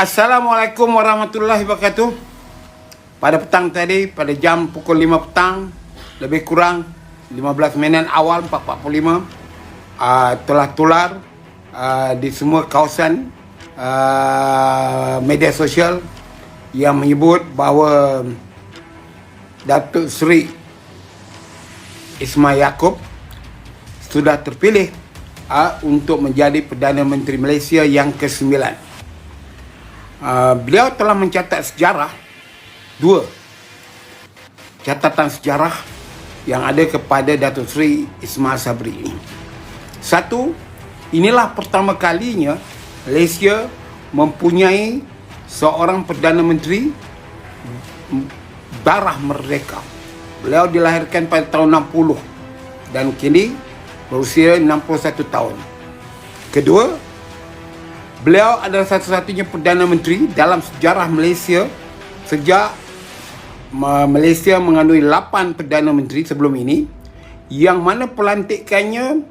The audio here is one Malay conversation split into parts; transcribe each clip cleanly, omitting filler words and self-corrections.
Assalamualaikum warahmatullahi wabarakatuh. Pada petang tadi, pada jam pukul 5 petang, lebih kurang 15 minit awal 4.45, telah tular di semua kawasan media sosial yang menyebut bahawa Datuk Seri Ismail Yaakob sudah terpilih untuk menjadi Perdana Menteri Malaysia yang ke-9. Beliau telah mencatat sejarah, dua catatan sejarah yang ada kepada Datuk Seri Ismail Sabri ini. Satu, inilah pertama kalinya Malaysia mempunyai seorang Perdana Menteri darah merdeka. Beliau dilahirkan pada tahun 60 dan kini berusia 61 tahun. Kedua, beliau adalah satu-satunya Perdana Menteri dalam sejarah Malaysia sejak Malaysia mengandungi 8 Perdana Menteri sebelum ini, yang mana pelantikannya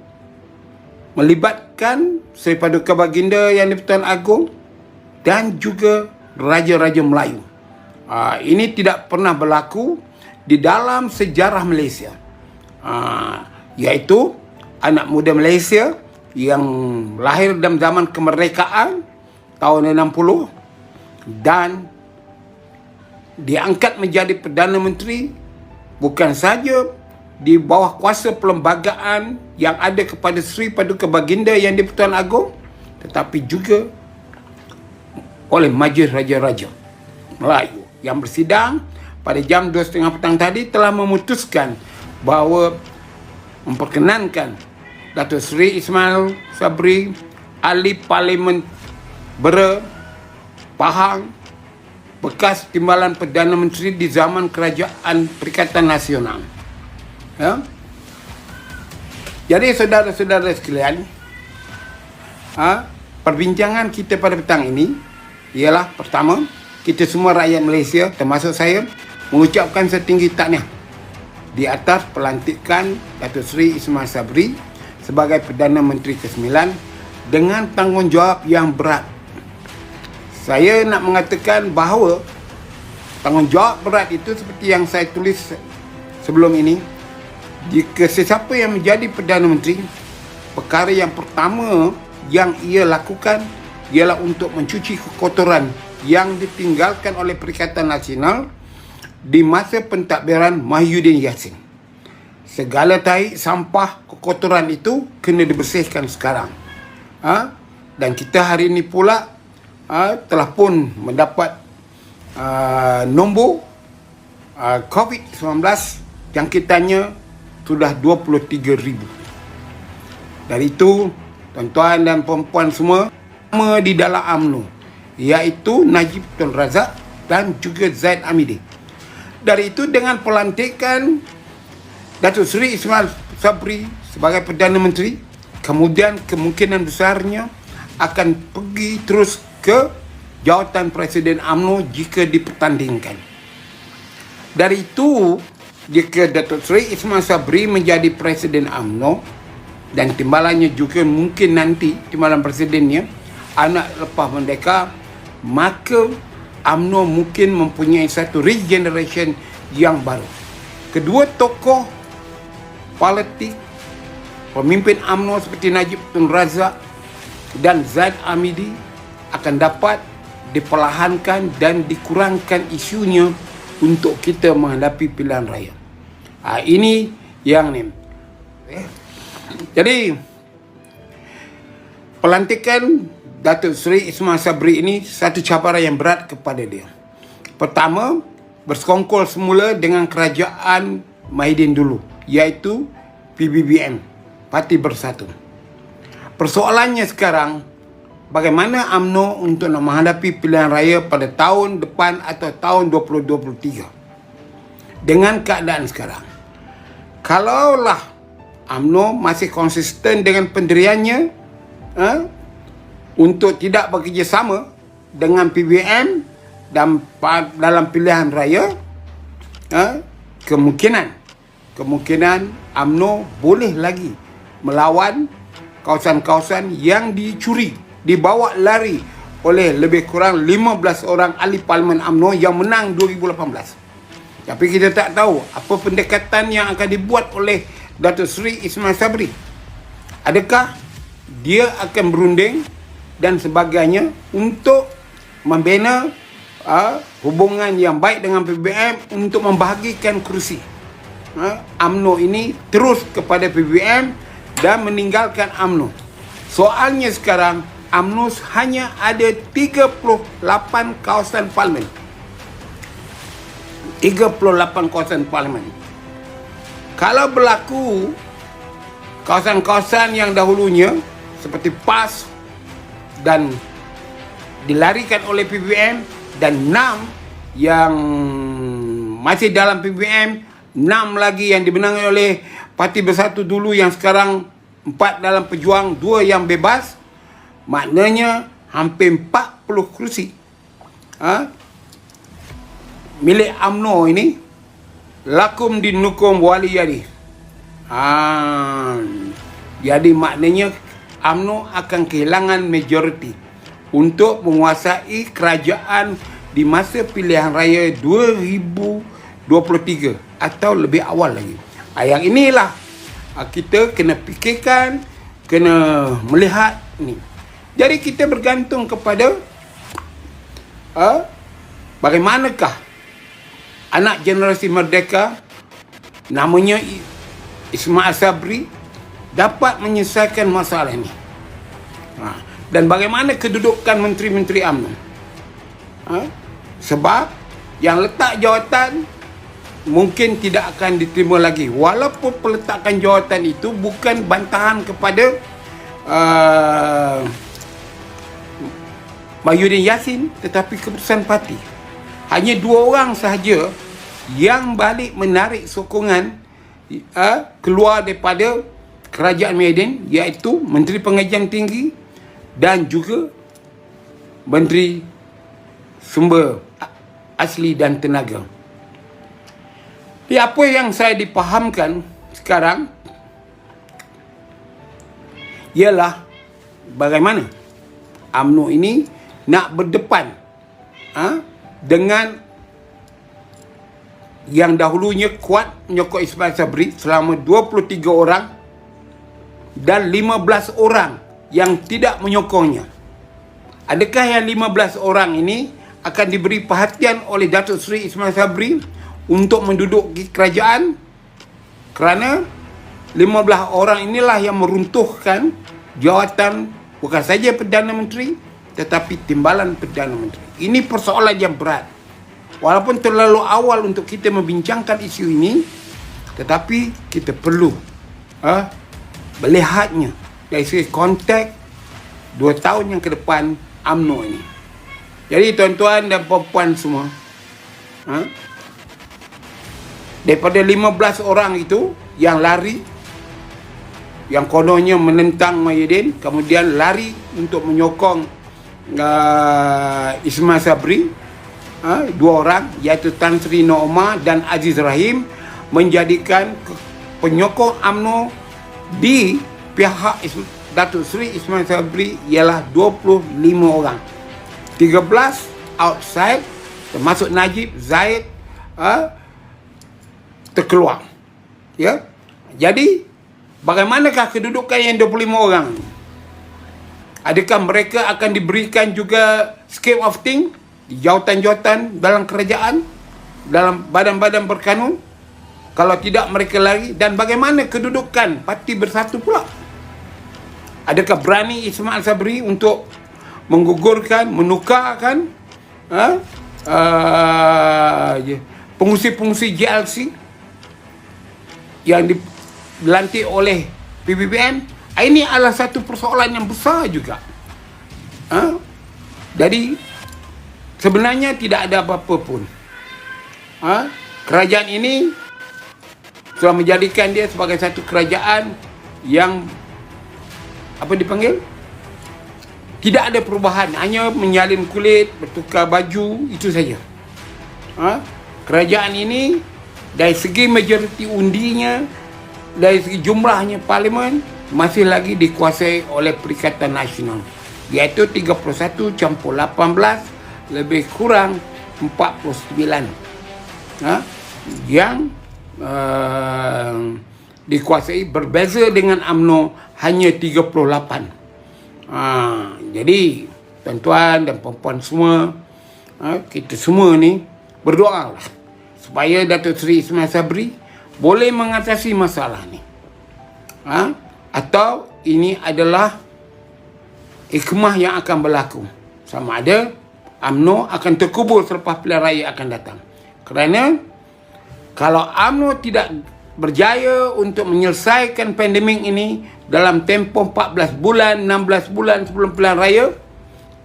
melibatkan Seri Paduka Baginda Yang di-Pertuan Agong dan juga Raja-Raja Melayu. Ini tidak pernah berlaku di dalam sejarah Malaysia, iaitu anak muda Malaysia yang lahir dalam zaman kemerdekaan tahun 60 dan diangkat menjadi Perdana Menteri bukan saja di bawah kuasa perlembagaan yang ada kepada Seri Paduka Baginda Yang di-Pertuan Agong, tetapi juga oleh Majlis Raja-Raja Melayu yang bersidang pada jam 2.30 petang tadi telah memutuskan bahawa memperkenankan Datuk Seri Ismail Sabri, Ahli Parlimen Bera Pahang, bekas Timbalan Perdana Menteri di zaman Kerajaan Perikatan Nasional. Jadi saudara-saudara sekalian, perbincangan kita pada petang ini ialah, pertama, kita semua rakyat Malaysia termasuk saya mengucapkan setinggi tahniah di atas pelantikan Datuk Seri Ismail Sabri sebagai Perdana Menteri ke-9 dengan tanggungjawab yang berat. Saya nak mengatakan bahawa tanggungjawab berat itu seperti yang saya tulis sebelum ini, jika sesiapa yang menjadi Perdana Menteri, perkara yang pertama yang ia lakukan ialah untuk mencuci kekotoran yang ditinggalkan oleh Perikatan Nasional di masa pentadbiran Mahyudin Yassin. Segala tahi, sampah, kekotoran itu kena dibersihkan sekarang. Dan kita hari ini pula telah pun mendapat nombor COVID-19, jangkitannya sudah 23,000. Dari itu, tuan-tuan dan perempuan semua di dalam UMNO, iaitu Najib Tun Razak dan juga Zaid Amidi. Dari itu, dengan pelantikan Datuk Seri Ismail Sabri sebagai Perdana Menteri, kemudian kemungkinan besarnya akan pergi terus ke jawatan Presiden UMNO jika dipertandingkan. Dari itu, jika Datuk Seri Ismail Sabri menjadi Presiden UMNO dan timbalannya juga mungkin nanti timbalan presidennya anak lepas merdeka, maka UMNO mungkin mempunyai satu regeneration yang baru. Kedua tokoh politik pemimpin UMNO seperti Najib Tun Razak dan Zaid Amidi akan dapat diperlahankan dan dikurangkan isunya untuk kita menghadapi pilihan raya. Ini yang ni. Jadi pelantikan Datuk Seri Ismail Sabri ini satu cabaran yang berat kepada dia. Pertama, bersekongkol semula dengan kerajaan Mahidin dulu, iaitu PBBM, Parti Bersatu. Persoalannya sekarang, bagaimana UMNO untuk nak menghadapi pilihan raya pada tahun depan atau tahun 2023 dengan keadaan sekarang. Kalaulah UMNO masih konsisten dengan pendiriannya untuk tidak bekerjasama dengan PBM dan dalam pilihan raya, kemungkinan UMNO boleh lagi melawan kawasan-kawasan yang dicuri, dibawa lari oleh lebih kurang 15 orang ahli Parlimen UMNO yang menang 2018. Tapi kita tak tahu apa pendekatan yang akan dibuat oleh Datuk Seri Ismail Sabri. Adakah dia akan berunding dan sebagainya untuk membina hubungan yang baik dengan PBM untuk membahagikan kerusi UMNO ini terus kepada PBM dan meninggalkan UMNO. Soalnya sekarang UMNO hanya ada 38 kawasan parlimen. 38 kawasan parlimen. Kalau berlaku kawasan-kawasan yang dahulunya seperti PAS dan dilarikan oleh PBM, dan 6 yang masih dalam PBM, 6 lagi yang dimenangi oleh Parti Bersatu dulu yang sekarang 4 dalam Pejuang, 2 yang bebas, maknanya hampir 40 kerusi milik UMNO ini lakum dinukum wali yadi. Jadi maknanya UMNO akan kehilangan majoriti untuk menguasai kerajaan di masa pilihan raya 2023 atau lebih awal lagi. Yang inilah kita kena fikirkan, kena melihat ni. Jadi kita bergantung kepada bagaimanakah anak generasi merdeka namanya Ismail Sabri dapat menyelesaikan masalah ini. Dan bagaimana kedudukan menteri-menteri UMNO. Sebab yang letak jawatan mungkin tidak akan diterima lagi. Walaupun peletakan jawatan itu bukan bantahan kepada Mahyudin Yassin, tetapi keputusan parti. Hanya 2 orang sahaja yang balik menarik sokongan keluar daripada kerajaan Mahyudin, iaitu Menteri Pengajian Tinggi dan juga Menteri Sumber Asli dan Tenaga. Apa yang saya dipahamkan sekarang ialah bagaimana UMNO ini nak berdepan dengan yang dahulunya kuat menyokong Ismail Sabri selama 23 orang dan 15 orang yang tidak menyokongnya. Adakah yang 15 orang ini akan diberi perhatian oleh Datuk Seri Ismail Sabri untuk menduduki kerajaan? Kerana 15 orang inilah yang meruntuhkan jawatan bukan saja Perdana Menteri tetapi timbalan Perdana Menteri. Ini persoalan yang berat. Walaupun terlalu awal untuk kita membincangkan isu ini, tetapi kita perlu melihatnya dari segi konteks 2 tahun yang ke depan UMNO ini. Jadi tuan-tuan dan puan-puan semua, daripada 15 orang itu yang lari, yang kononnya menentang Mahyudin, kemudian lari untuk menyokong Ismail Sabri, 2 orang iaitu Tan Sri Noh Omar dan Aziz Rahim, menjadikan penyokong UMNO di pihak Datuk Seri Ismail Sabri ialah 25 orang. 13 outside, termasuk Najib, Zaid terkeluar. Ya. Jadi bagaimanakah kedudukan yang 25 orang? Adakah mereka akan diberikan juga scape of thing di jawatan-jawatan dalam kerajaan, dalam badan-badan berkanun? Kalau tidak, mereka lari. Dan bagaimana kedudukan Parti Bersatu pula? Adakah berani Ismail Sabri untuk menggugurkan, menukarkan pengusi-pengusi JLC yang dilantik oleh PBBM? Ini adalah satu persoalan yang besar juga. Jadi sebenarnya tidak ada apa-apa pun. Kerajaan ini telah menjadikan dia sebagai satu kerajaan yang apa dipanggil? Tidak ada perubahan, hanya menyalin kulit, bertukar baju, itu saja. Kerajaan ini dari segi majoriti undinya, dari segi jumlahnya parlimen, masih lagi dikuasai oleh Perikatan Nasional. iaitu 31 campur 18 lebih kurang 49, yang dikuasai, berbeza dengan UMNO hanya 38. Jadi tuan-tuan dan puan-puan semua, kita semua ni berdoa lah supaya Datuk Seri Ismail Sabri boleh mengatasi masalah ni. Atau ini adalah hikmah yang akan berlaku, sama ada UMNO akan terkubur selepas pilihan raya akan datang. Kerana kalau UMNO tidak berjaya untuk menyelesaikan pandemik ini dalam tempoh 14 bulan, 16 bulan sebelum pilihan raya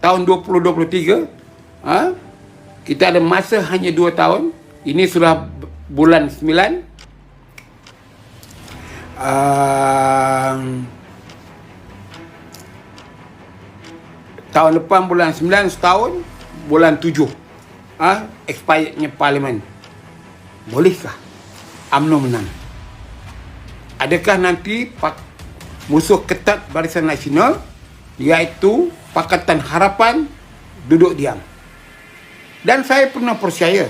tahun 2023, kita ada masa hanya 2 tahun. Ini sudah bulan 9. Tahun depan bulan 9, setahun, bulan 7 expirednya parlimen. Bolehkah UMNO menang? Adakah nanti musuh ketat Barisan Nasional, iaitu Pakatan Harapan, duduk diam? Dan saya pernah percaya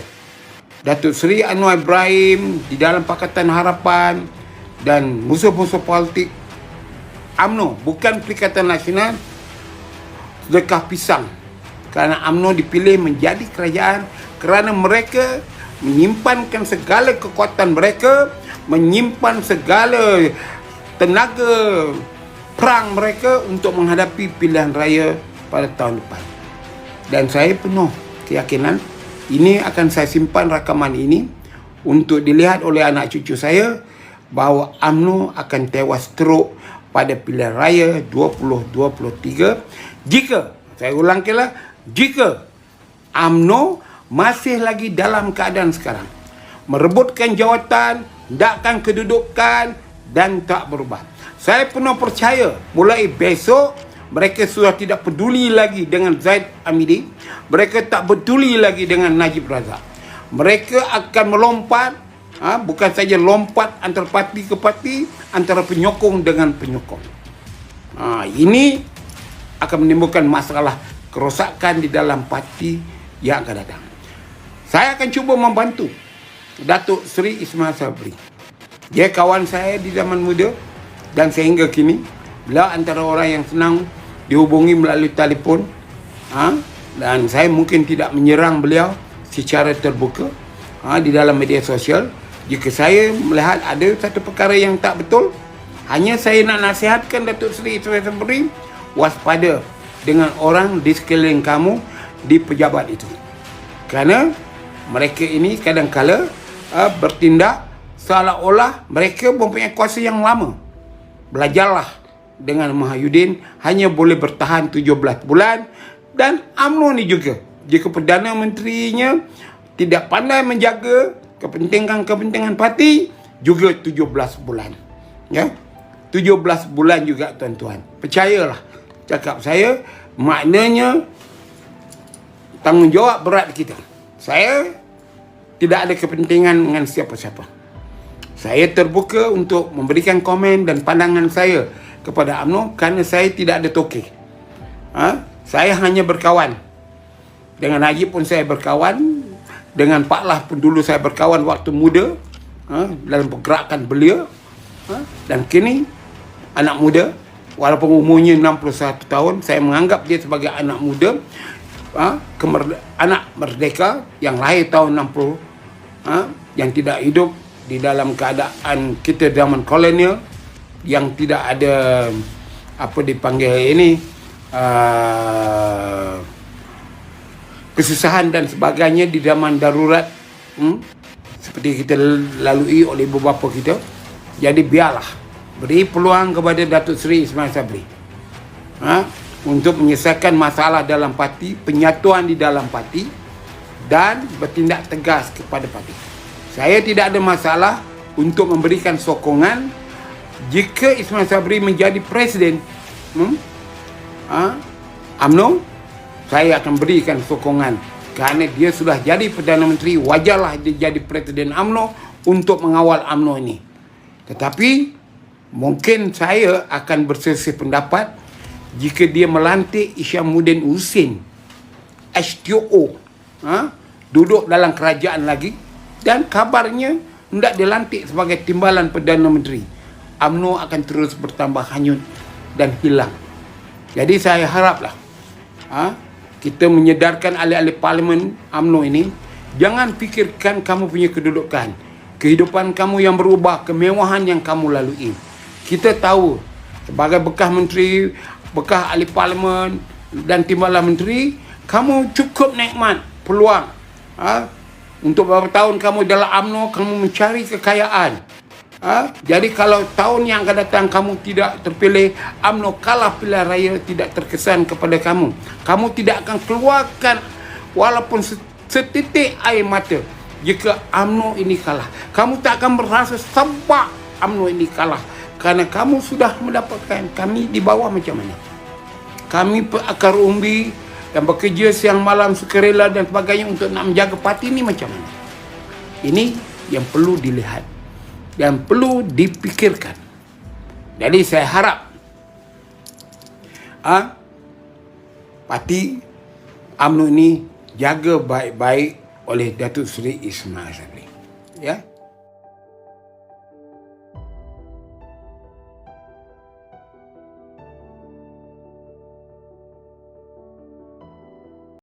Datuk Seri Anwar Ibrahim di dalam Pakatan Harapan dan musuh-musuh politik UMNO, bukan Perikatan Nasional, sedekah pisang. Kerana UMNO dipilih menjadi kerajaan kerana mereka menyimpankan segala kekuatan mereka, menyimpan segala tenaga perang mereka untuk menghadapi pilihan raya pada tahun depan. Dan saya penuh keyakinan ini akan saya simpan rakaman ini untuk dilihat oleh anak cucu saya, bahawa UMNO akan tewas teruk pada pilihan raya 2023 jika, saya ulangkanlah, jika UMNO masih lagi dalam keadaan sekarang, merebutkan jawatan, hendakkan kedudukan dan tak berubah. Saya penuh percaya mulai besok mereka sudah tidak peduli lagi dengan Zaid Hamidi, mereka tak peduli lagi dengan Najib Razak. Mereka akan melompat, bukan saja lompat antara parti ke parti, antara penyokong dengan penyokong. Ini akan menimbulkan masalah kerosakan di dalam parti yang akan datang. Saya akan cuba membantu Datuk Seri Ismail Sabri. Dia kawan saya di zaman muda dan sehingga kini beliau antara orang yang senang dihubungi melalui telefon, dan saya mungkin tidak menyerang beliau secara terbuka di dalam media sosial. Jika saya melihat ada satu perkara yang tak betul, hanya saya nak nasihatkan Datuk Seri Ismail Sabri, waspada dengan orang di sekeliling kamu di pejabat itu. Kerana mereka ini kadang-kala bertindak seolah-olah mereka mempunyai kuasa yang lama. Belajarlah dengan Mahyudin hanya boleh bertahan 17 bulan, dan UMNO ni juga, jika Perdana Menterinya tidak pandai menjaga kepentingan parti, juga 17 bulan. 17 bulan juga tuan-tuan. Percayalah cakap saya, maknanya tanggungjawab berat kita. Saya tidak ada kepentingan dengan siapa-siapa. Saya terbuka untuk memberikan komen dan pandangan saya kepada UMNO kerana saya tidak ada tokeh. Saya hanya berkawan. Dengan Najib pun saya berkawan. Dengan Pak Lah pun dulu saya berkawan waktu muda, dalam pergerakan belia. Dan kini anak muda, walaupun umurnya 61 tahun, saya menganggap dia sebagai anak muda, anak merdeka yang lahir tahun 60, yang tidak hidup di dalam keadaan kita zaman kolonial, yang tidak ada apa dipanggil ini, kesusahan dan sebagainya di zaman darurat, seperti kita lalui oleh ibu bapa kita. Jadi biarlah beri peluang kepada Datuk Seri Ismail Sabri untuk menyelesaikan masalah dalam parti, penyatuan di dalam parti, dan bertindak tegas kepada parti. Saya tidak ada masalah untuk memberikan sokongan jika Ismail Sabri menjadi presiden UMNO. Saya akan berikan sokongan kerana dia sudah jadi Perdana Menteri. Wajarlah dia jadi presiden UMNO untuk mengawal UMNO ini. Tetapi mungkin saya akan berselisih pendapat jika dia melantik Isyamuddin Hussein STO, duduk dalam kerajaan lagi, dan kabarnya hendak dilantik sebagai timbalan Perdana Menteri, UMNO akan terus bertambah hanyut dan hilang. Jadi saya haraplah kita menyedarkan ahli-ahli parlimen UMNO ini, jangan fikirkan kamu punya kedudukan, kehidupan kamu yang berubah, kemewahan yang kamu lalui. Kita tahu sebagai bekas menteri, bekas ahli parlimen dan timbalan menteri, kamu cukup nikmat peluang. Untuk beberapa tahun kamu dalam UMNO, kamu mencari kekayaan. Jadi kalau tahun yang akan datang kamu tidak terpilih, UMNO kalah pilihan raya, tidak terkesan kepada kamu. Kamu tidak akan keluarkan walaupun setitik air mata jika UMNO ini kalah. Kamu tak akan merasa sebab UMNO ini kalah, kerana kamu sudah mendapatkan kami di bawah macam mana. Kami akar umbi dan bekerja siang malam sukarela dan sebagainya untuk nak menjaga parti ini macam mana. Ini yang perlu dilihat dan perlu dipikirkan. Jadi saya harap parti UMNO ini jaga baik-baik oleh Datuk Seri Ismail Sabri. Ya.